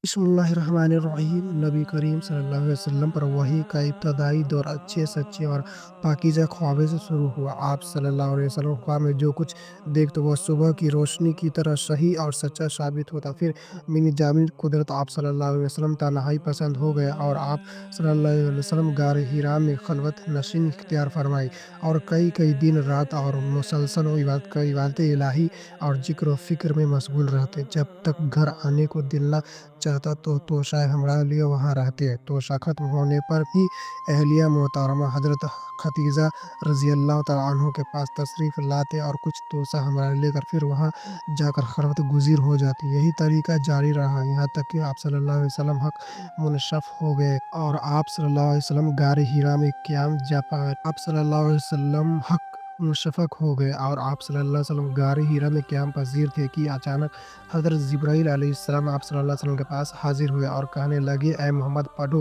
बिस्मिल्लाहिर्रहमानिर्रहीम। नबी करीम सल्लल्लाहु अलैहि वसल्लम पर वही का इब्तदाई दौर अच्छे सच्चे और पाकीज़ा ख्वाबे से शुरू हुआ। आप सल्लल्लाहु अलैहि वसल्लम ख्वाब में जो कुछ देखते वह सुबह की रोशनी की तरह सही और सच्चा साबित होता। फिर मिनी जामिल कुदरत आप सल्लल्लाहु अलैहि वसल्लम तन्हाई पसंद हो गया और आप सल्लल्लाहु अलैहि वसल्लम गार हिरा में खलवत नशीन इख्तियार फरमाई और कई दिन रात और मुसलसल वो इबादत इलाही और जिक्र व फ़िक्र में मशगूल रहते। जब तक घर आने को दिल ना चाहता तो शायद हमारे लिए वहाँ रहते। तोशा ख़त्म होने पर भी अहलिया मोहतरमा हज़रत खदीजा रज़ी अल्लाह तआला अन्हा के पास तशरीफ़ लाते और कुछ तोशा हमारे लेकर फिर वहाँ जाकर खलवत गुज़ीर हो जाती। यही तरीका जारी रहा यहाँ तक कि आप सल्लल्लाहु अलैहि वसल्लम हक़ मुनशफ़ हो गए और आप सल्लल्लाहु अलैहि वसल्लम गार हिरा में क़याम जा पाए। आप सल्लल्लाहु अलैहि वसल्लम हक़ मुशफ़क़ हो गए और आप सल्लल्लाहु अलैहि वसल्लम गार हिरा में क़याम पज़ीर थे कि अचानक हज़रत जिब्राईल अलैहिस्सलाम आप सल्लल्लाहु अलैहि वसल्लम के पास हाज़िर हुए और कहने लगे, ऐ मोहम्मद पढ़ो।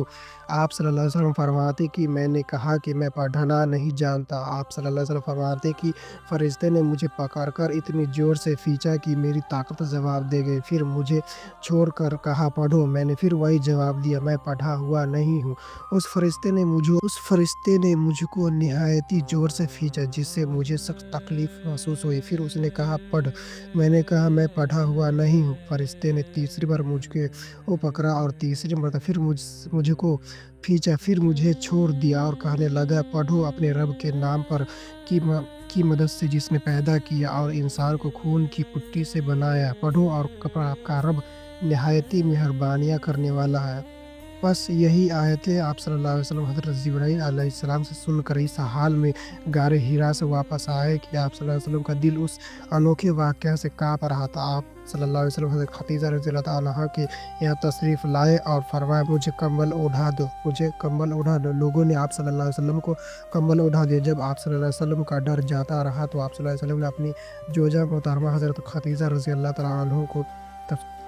आप सल्लल्लाहु अलैहि वसल्लम फरमाते कि मैंने कहा कि मैं पढ़ना नहीं जानता। आप सल्लल्लाहु अलैहि वसल्लम फरमाते कि फ़रिश्ते ने मुझे पकड़कर इतनी ज़ोर से खींचा कि मेरी ताकत जवाब दे गई। फिर मुझे छोड़कर कहा पढ़ो। मैंने फिर वही जवाब दिया, मैं पढ़ा हुआ नहीं हूँ। उस फ़रिश्ते ने मुझको निहायती ज़ोर से खींचा जिससे मुझे सख्त तकलीफ़ महसूस हुई। फिर उसने कहा पढ़। मैंने कहा मैं पढ़ा हुआ नहीं हूँ। फ़रिश्ते ने तीसरी बार मुझको पकड़ा और तीसरी मरतबा फिर मुझको खींचा, फिर मुझे छोड़ दिया और कहने लगा पढ़ो अपने रब के नाम पर की मदद से जिसने पैदा किया और इंसान को खून की पुट्टी से बनाया। पढ़ो और आपका रब निहायती मेहरबानियाँ करने वाला है। बस यही आयतें आप सल्लल्लाहु अलैहि वसल्लम हज़रत जिब्राईल अलैहिस्सलाम से सुनकर इस हाल में गारे हिरा से वापस आए कि आप सल्लल्लाहु अलैहि वसल्लम का दिल उस अनोखे वाक़या से काँप रहा था। आप सल्लल्लाहु अलैहि वसल्लम हज़रत खदीजा रज़ियल्लाहु ताला अन्हा के यहाँ तशरीफ़ लाए और फरमाया मुझे कंबल ओढ़ा दो, मुझे कंबल ओढ़ा दो। लोगों ने आप सल्लल्लाहु अलैहि वसल्लम को कंबल ओढ़ा दिया। जब आप सल्लल्लाहु अलैहि वसल्लम का डर जाता रहा तो आप सल्लल्लाहु अलैहि वसल्लम ने अपनी जोजा मोहतरमा हज़रत खदीजा रज़ियल्लाहु ताला अन्हा को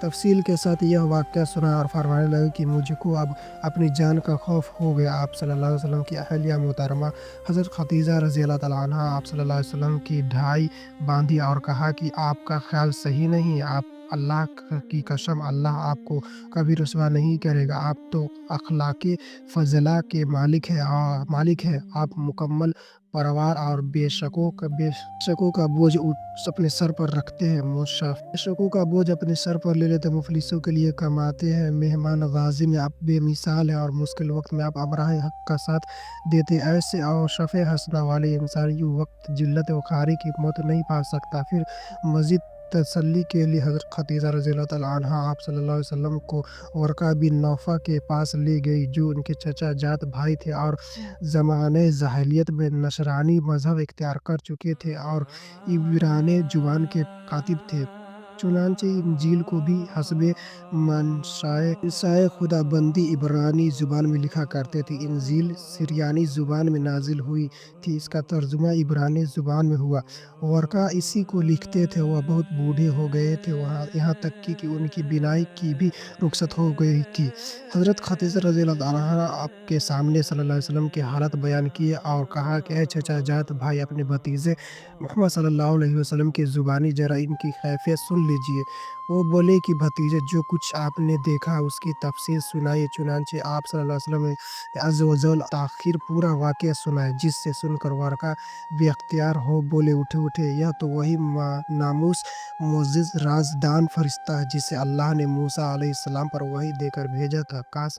तफ़सील के साथ यह वाक़या सुनाया और फरमाने लगे कि मुझको अब अपनी जान का खौफ़ हो गया। आप सल्लल्लाहु अलैहि वसल्लम की अहलिया मोहतरमा हज़रत खदीजा रज़ियल्लाहु ताला अन्हा आप सल्लल्लाहु अलैहि वसल्लम की ढाई बाँधी और कहा कि आपका ख़्याल सही नहीं है। आप अल्लाह की कसम अल्लाह आपको कभी रुसवा नहीं करेगा। आप तो अख़लाक़े फ़ज़ला के मालिक हैं। आप मुकम्मल परवार और बेशकों का बोझ अपने सर पर रखते हैं। बेशकों का बोझ अपने सर पर ले लेते हैं, मुफ़लिसों के लिए कमाते हैं। मेहमान नवाज़ी में आप बेमिसाल हैं और मुश्किल वक़्त में आप अमराए हक़ का साथ देते हैं। ऐसे और शफ़े हस्ना वाले इंसान ये वक़्त जिल्लत व ख़ारी की मौत नहीं पा सकता। फिर मज़ीद तसल्ली के लिए हज़रत खदीजा रज़ियल्लाहु ताला अन्हा आप सल्लल्लाहु अलैहि वसल्लम को वरक़ा बिन नौफ़ा के पास ले गई जो उनके चचा जात भाई थे और ज़माने ज़ाहिलियत में नशरानी मज़हब इख्तियार कर चुके थे और इब्रानी ज़ुबान के कातिब थे। चुनांचे इंजील को भी हस्बे मंशाए खुदाबंदी इब्रानी ज़ुबान में लिखा करते थे। इंजील सिरियानी ज़ुबान में नाज़िल हुई थी। इसका तर्जुमा इब्रानी ज़ुबान में हुआ। वरक़ा इसी को लिखते थे। वह बहुत बूढ़े हो गए थे यहाँ तक कि उनकी बीनाई की भी रुख़सत हो गई थी। हज़रत खदीजा रज़ियल्लाहु ताला अन्हा आपके सामने सल्लल्लाहु अलैहि वसल्लम की हालत बयान की और कहा कि ऐ चचा जात भाई अपने भतीजे मोहम्मद सल्लल्लाहु अलैहि वसल्लम की ज़ुबानी ज़रा इनकी कैफ़ियत सुन लीजिए। वो बोले कि भतीजे जो कुछ आपने देखा उसकी तफ़सील सुनाइए। चुनांचे आप सल्लल्लाहु अलैहि वसल्लम ने अज़्ज़ व जल आखिर पूरा वाक़या सुनाया जिससे सुनकर वरक़ा बेख्तियार हो बोले उठे यह तो वही नामूस मुअज़्ज़ज़ राज़दान फ़रिश्ता है जिसे अल्लाह ने मूसा अलैहिस्सलाम पर वही देकर भेजा था। काश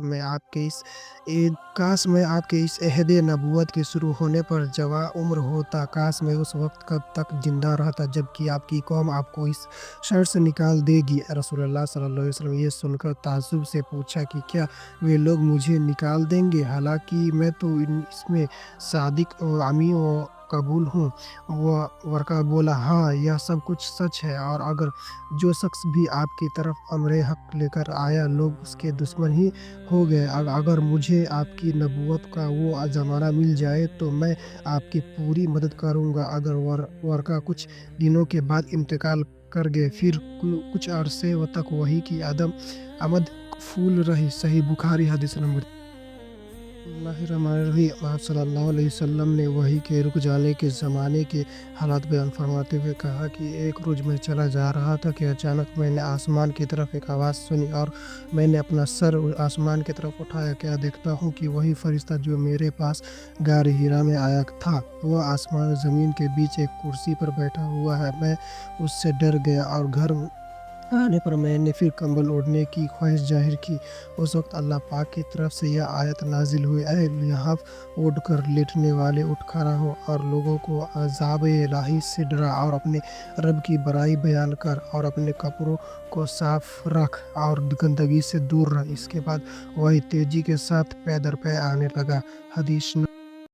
मैं आपके इस अहद नबूवत के शुरू होने पर जवां उम्र होता। काश मैं उस वक़्त कब तक ज़िंदा रहता जबकि आपकी कौम आपको इस शहर से निकाल देगी। रसूलुल्लाह सल्लल्लाहु अलैहि वसल्लम ये सुनकर ताज्जुब से पूछा कि क्या वे लोग मुझे निकाल देंगे? हालाँकि मैं तो इसमें सादिक व अमीन व कबूल हूँ। वरक़ा बोला हाँ यह सब कुछ सच है और अगर जो शख़्स भी आपकी तरफ अम्रे हक़ लेकर आया लोग उसके दुश्मन ही हो गए। अगर मुझे आपकी नबूवत का वो ज़माना मिल जाए तो मैं आपकी पूरी मदद करूँगा। अगर वरक़ा कुछ दिनों के बाद इंतकाल कर गए फिर कुछ अरसे तक वही की आमद फूल रही। सही बुखारी हदीस नंबर बिस्मिल्लाहिर्रहमानिर्रहीम। आप सल्लल्लाहु अलैहि वसल्लम ने वही के रुक जाने के ज़माने के हालात बयान फरमाते हुए कहा कि एक रोज़ मैं चला जा रहा था कि अचानक मैंने आसमान की तरफ एक आवाज़ सुनी और मैंने अपना सर आसमान की तरफ उठाया। क्या देखता हूँ कि वही फरिश्ता जो मेरे पास गार हीरा में आया था, वह आसमान और ज़मीन के बीच एक कुर्सी पर बैठा हुआ है। मैं उससे डर गया और घर आने पर मैंने फिर कंबल ओढ़ने की ख्वाहिश ज़ाहिर की। उस वक़्त अल्लाह पाक की तरफ से यह आयत नाज़िल हुई, "ऐ लिहाफ़ ओढ़कर लेटने वाले, उठ खड़ा हो और लोगों को अज़ाब-ए इलाही से डरा और अपने रब की बड़ाई बयान कर और अपने कपड़ों को साफ़ रख और गंदगी से दूर रह।" इसके बाद वही तेज़ी के साथ पै दर पै आने लगा। हदीस